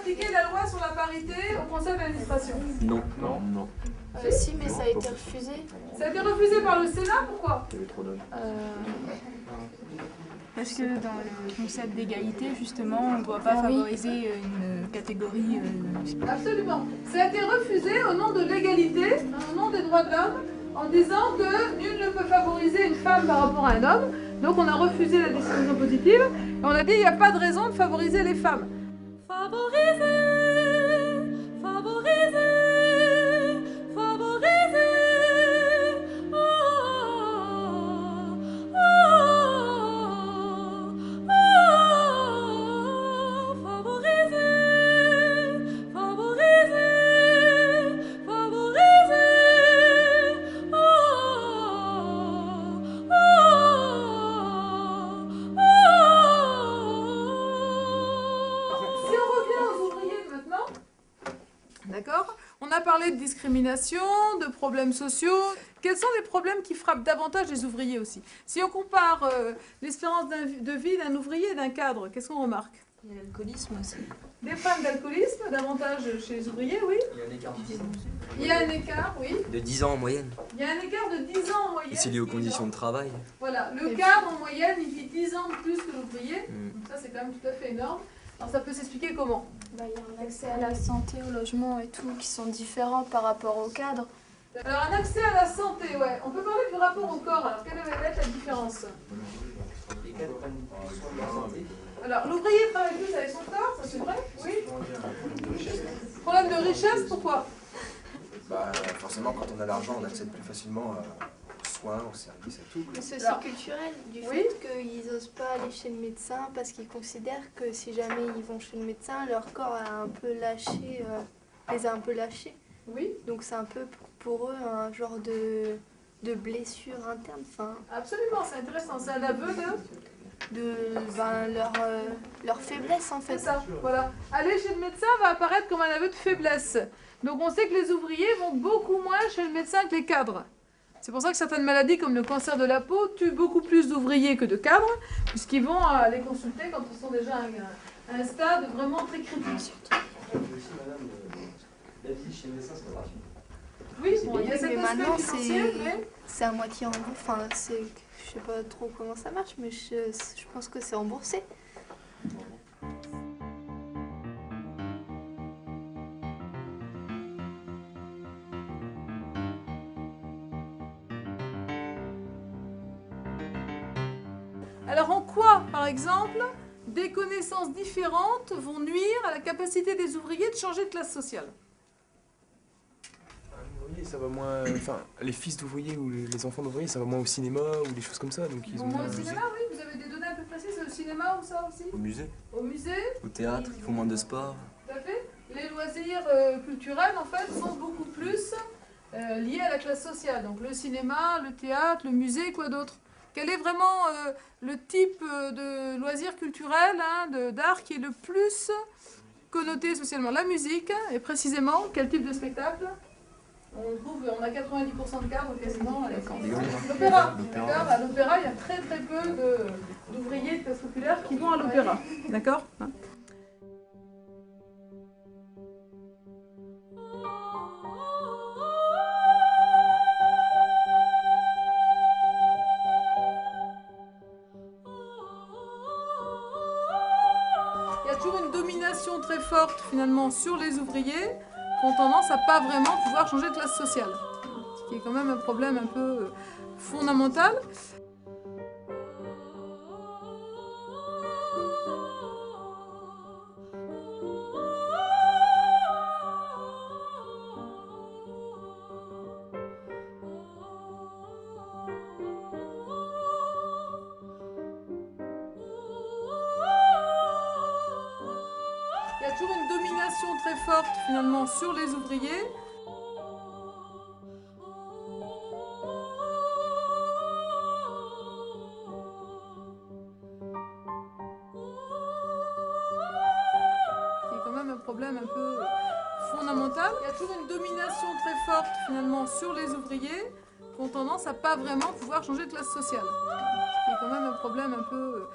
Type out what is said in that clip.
appliqué la loi sur la parité au conseil d'administration? Non. Non. Non. Si, mais ça a été refusé. Ça a été refusé par le Sénat, pourquoi? Il y avait trop d'hommes. Parce que dans le concept d'égalité, justement, on ne doit pas favoriser une catégorie. Absolument. Ça a été refusé au nom de l'égalité, au nom des droits de l'homme, en disant que nul ne peut favoriser une femme par rapport à un homme. Donc on a refusé la discrimination positive et on a dit qu'il n'y a pas de raison de favoriser les femmes. Favoriser, favoriser, favoriser. Oh, oh, oh, oh, favoriser, favoriser, favoriser. Oh, oh, Si on revient aux ouvriers maintenant, d'accord? On a parlé de discrimination, de problèmes sociaux. Quels sont les problèmes qui frappent davantage les ouvriers aussi? Si on compare l'espérance de vie d'un ouvrier et d'un cadre, qu'est-ce qu'on remarque? Il y a l'alcoolisme aussi. Des problèmes d'alcoolisme, davantage chez les ouvriers, oui. Il y a un écart de 10 ans. Il y a un écart, oui. De 10 ans en moyenne. Il y a un écart de 10 ans en moyenne. Et c'est lié aux conditions de travail. Voilà, le cadre en moyenne, il vit 10 ans de plus que l'ouvrier. Donc ça, c'est quand même tout à fait énorme. Alors ça peut s'expliquer comment? Il y a un accès à la santé, au logement et tout qui sont différents par rapport au cadre. Alors un accès à la santé, ouais. On peut parler du rapport au corps. Alors quelle va être la différence? Les cadres prennent soin de leur santé. Alors l'ouvrier travaille plus avec son corps, ça c'est vrai? Oui. Problème de richesse, pourquoi? Bah, forcément, quand on a l'argent, on accède plus facilement aux soins, aux services et tout. C'est aussi Alors, culturel, du oui. fait qu'ils n'osent pas aller chez le médecin parce qu'ils considèrent que si jamais ils vont chez le médecin, leur corps a un peu lâché, les a un peu lâchés. Oui. Donc c'est un peu pour eux un genre de blessure interne, enfin, Absolument, c'est intéressant. C'est un aveu leur faiblesse en C'est fait. ça, voilà. Aller chez le médecin va apparaître comme un aveu de faiblesse. Donc on sait que les ouvriers vont beaucoup moins chez le médecin que les cadres. C'est pour ça que certaines maladies comme le cancer de la peau tuent beaucoup plus d'ouvriers que de cadres, puisqu'ils vont les consulter quand ils sont déjà à un stade vraiment très critique. Aussi, madame, la visite chez le médecin, c'est gratuit. Oui, bon, il y a cet mais aspect maintenant financier, mais... c'est à moitié remboursé. Enfin, je sais pas trop comment ça marche, mais je pense que c'est remboursé. Alors en quoi, par exemple, des connaissances différentes vont nuire à la capacité des ouvriers de changer de classe sociale? Ouvrier, ça va moins. Enfin, les fils d'ouvriers ou les enfants d'ouvriers, ça va moins au cinéma ou des choses comme ça. Donc ils Au ont moins au moins cinéma, oui, vous avez des données un peu précises, c'est au cinéma ou ça aussi? Au musée, Au musée? au théâtre, ils font moins de sport. Tout à fait. Les loisirs culturels, en fait, sont beaucoup plus liés à la classe sociale. Donc le cinéma, le théâtre, le musée, quoi d'autre? Quel est vraiment le type de loisir culturel, d'art qui est le plus connoté socialement? La musique, et précisément, quel type de spectacle? On a 90% de cadres quasiment à l'opéra. À l'opéra, il y a très très peu d'ouvriers de classe populaire qui vont à l'opéra. D'accord? Il y a toujours une domination très forte finalement sur les ouvriers qui ont tendance à pas vraiment pouvoir changer de classe sociale. Ce qui est quand même un problème un peu fondamental. Il y a toujours une domination très forte finalement sur les ouvriers. Ce qui est quand même un problème un peu fondamental. Il y a toujours une domination très forte finalement sur les ouvriers qui ont tendance à pas vraiment pouvoir changer de classe sociale. Ce qui est quand même un problème un peu